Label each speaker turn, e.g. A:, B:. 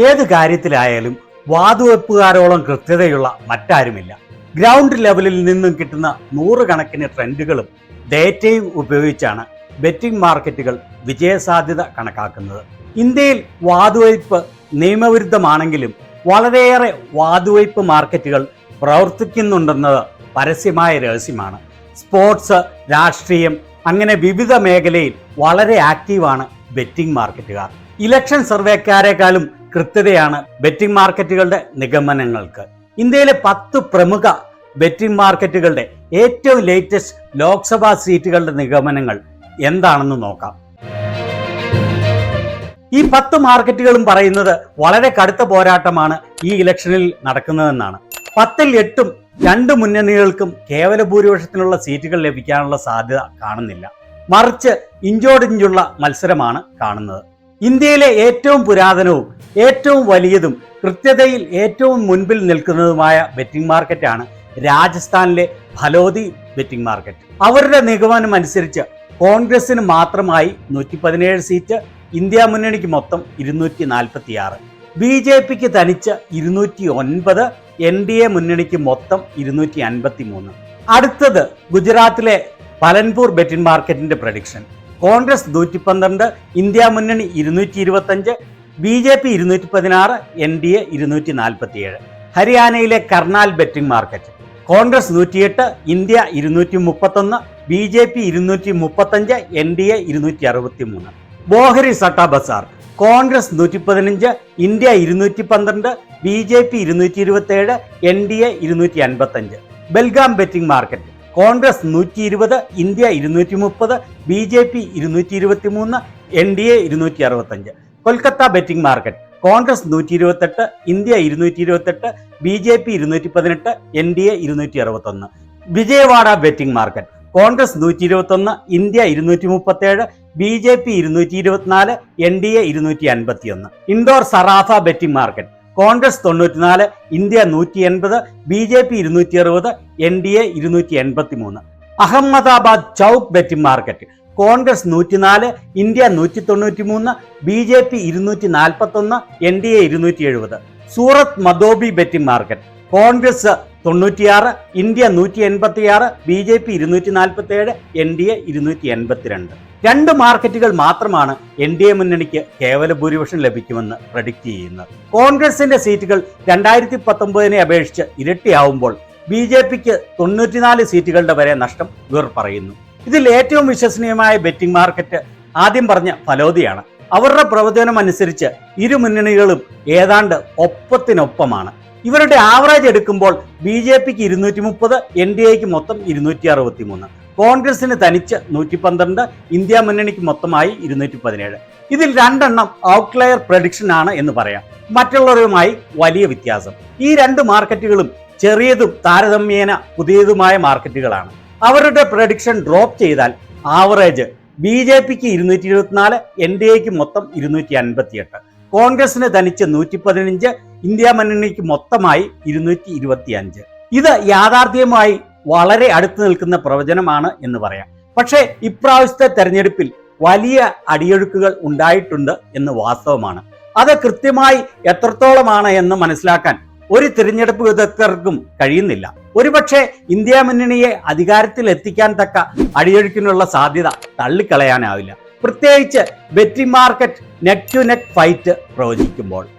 A: ഏത് കാര്യത്തിലായാലും വാതുവെപ്പുകാരോളം കൃത്യതയുള്ള മറ്റാരുമില്ല. ഗ്രൗണ്ട് ലെവലിൽ നിന്നും കിട്ടുന്ന നൂറുകണക്കിന് ട്രെൻഡുകളും ഡേറ്റയും ഉപയോഗിച്ചാണ് ബെറ്റിംഗ് മാർക്കറ്റുകൾ വിജയസാധ്യത കണക്കാക്കുന്നത്. ഇന്ത്യയിൽ വാതുവയ്പ് നിയമവിരുദ്ധമാണെങ്കിലും വളരെയേറെ വാതുവയ്പ് മാർക്കറ്റുകൾ പ്രവർത്തിക്കുന്നുണ്ടെന്നത് പരസ്യമായ രഹസ്യമാണ്. സ്പോർട്സ്, രാഷ്ട്രീയം അങ്ങനെ വിവിധ മേഖലയിൽ വളരെ ആക്റ്റീവാണ് ബെറ്റിംഗ് മാർക്കറ്റുകാർ. ഇലക്ഷൻ സർവേക്കാരെക്കാളും കൃത്യതയാണ് ബെറ്റിംഗ് മാർക്കറ്റുകളുടെ നിഗമനങ്ങൾക്ക്. ഇന്ത്യയിലെ 10 പ്രമുഖ ബെറ്റിംഗ് മാർക്കറ്റുകളുടെ ഏറ്റവും ലേറ്റസ്റ്റ് ലോക്സഭാ സീറ്റുകളുടെ നിഗമനങ്ങൾ എന്താണെന്ന് നോക്കാം. ഈ 10 മാർക്കറ്റുകളും പറയുന്നത് വളരെ കടുത്ത പോരാട്ടമാണ് ഈ ഇലക്ഷനിൽ നടക്കുന്നതെന്നാണ്. 10ൽ 8ഉം 2 മുന്നണികൾക്കും കേവല ഭൂരിപക്ഷത്തിനുള്ള സീറ്റുകൾ ലഭിക്കാനുള്ള സാധ്യത കാണുന്നില്ല. മറിച്ച് ഇഞ്ചോടിഞ്ചുള്ള മത്സരമാണ് കാണുന്നത്. ഇന്ത്യയിലെ ഏറ്റവും പുരാതനവും ഏറ്റവും വലിയതും കൃത്യതയിൽ ഏറ്റവും മുൻപിൽ നിൽക്കുന്നതുമായ ബെറ്റിംഗ് മാർക്കറ്റാണ് രാജസ്ഥാനിലെ ഫലോദി ബെറ്റിംഗ് മാർക്കറ്റ്. അവരുടെ നിഗമനം അനുസരിച്ച് കോൺഗ്രസിന് മാത്രമായി 117 സീറ്റ്, ഇന്ത്യ മുന്നണിക്ക് മൊത്തം 246, BJPക്ക് തനിച്ച് 209, NDA മുന്നണിക്ക് മൊത്തം 253. അടുത്തത് ഗുജറാത്തിലെ പലൻപൂർ ബെറ്റിംഗ് മാർക്കറ്റിന്റെ പ്രഡിക്ഷൻ. കോൺഗ്രസ് 112, ഇന്ത്യ മുന്നണി 225, BJP 216, NDA 247. ഹരിയാനയിലെ Karnal betting market. Congress 108, India 231, BJP 235, NDA 263. Bohari Satta Bazar. Congress 115, India 212, BJP 227, NDA 255. Belgaum betting market. Congress 120, India 230, BJP 223, NDA 265. Kolkata betting market. Congress 128, India 228, BJP 218, NDA 261. Vijayawada betting market. Congress 121, India 237, BJP 224, NDA 251. Indore Sarafa betting market. Congress 94, India 180, BJP 260, NDA 283. Ahmedabad Chowk betting market. Congress 104, India 193, BJP 241, NDA 270. Surat Madobi betting market. Congress 96, India 186, BJP 247, NDA 282. 2 മാർക്കറ്റുകൾ മാത്രമാണ് NDA മുന്നണിക്ക് കേവല ഭൂരിപക്ഷം ലഭിക്കുമെന്ന് predict ചെയ്യുന്നത്. കോൺഗ്രസിന്റെ സീറ്റുകൾ 2019 അപേക്ഷിച്ച് ഇരട്ടിയാവുമ്പോൾ BJPക്ക് 94 സീറ്റുകളുടെ വരെ നഷ്ടം ഇവർ പറയുന്നു. ഇതിൽ ഏറ്റവും വിശ്വസനീയമായ ബെറ്റിംഗ് മാർക്കറ്റ് ആദ്യം പറഞ്ഞ ഫലോദിയാണ്. അവരുടെ പ്രവചനം അനുസരിച്ച് ഇരു മുന്നണികളും ഏതാണ്ട് ഒപ്പത്തിനൊപ്പമാണ്. ഇവരുടെ ആവറേജ് എടുക്കുമ്പോൾ BJPക്ക് 230, NDAക്ക് മൊത്തം 263, കോൺഗ്രസിന് തനിച്ച് 112, ഇന്ത്യ മുന്നണിക്ക് മൊത്തമായി 217. ഇതിൽ 2 എണ്ണം ഔട്ട്ലയർ പ്രഡിക്ഷൻ ആണ് എന്ന് പറയാം. മറ്റുള്ളവരുമായി വലിയ വ്യത്യാസം. ഈ 2 മാർക്കറ്റുകളും ചെറിയതും താരതമ്യേന പുതിയതുമായ മാർക്കറ്റുകളാണ്. അവരുടെ പ്രഡിക്ഷൻ ഡ്രോപ്പ് ചെയ്താൽ ആവറേജ് BJPക്ക് 224, NDAക്ക് മൊത്തം 258, കോൺഗ്രസിന് തനിച്ച് 115, ഇന്ത്യ മുന്നണിക്ക് മൊത്തമായി 225. ഇത് യാഥാർത്ഥ്യമായി വളരെ അടുത്ത് നിൽക്കുന്ന പ്രവചനമാണ് എന്ന് പറയാം. പക്ഷേ ഇപ്രാവശ്യത്തെ തെരഞ്ഞെടുപ്പിൽ വലിയ അടിയൊഴുക്കുകൾ ഉണ്ടായിട്ടുണ്ട് എന്ന് വാസ്തവമാണ്. അത് കൃത്യമായി എത്രത്തോളമാണ് എന്ന് മനസ്സിലാക്കാൻ ഒരു തിരഞ്ഞെടുപ്പ് വിദഗ്ധർക്കും കഴിയുന്നില്ല. ഒരുപക്ഷെ ഇന്ത്യ മുന്നണിയെ അധികാരത്തിൽ എത്തിക്കാൻ തക്ക അടിയൊഴുക്കിനുള്ള സാധ്യത തള്ളിക്കളയാനാവില്ല, പ്രത്യേകിച്ച് betting market neck to neck fight പ്രവചിക്കുമ്പോൾ.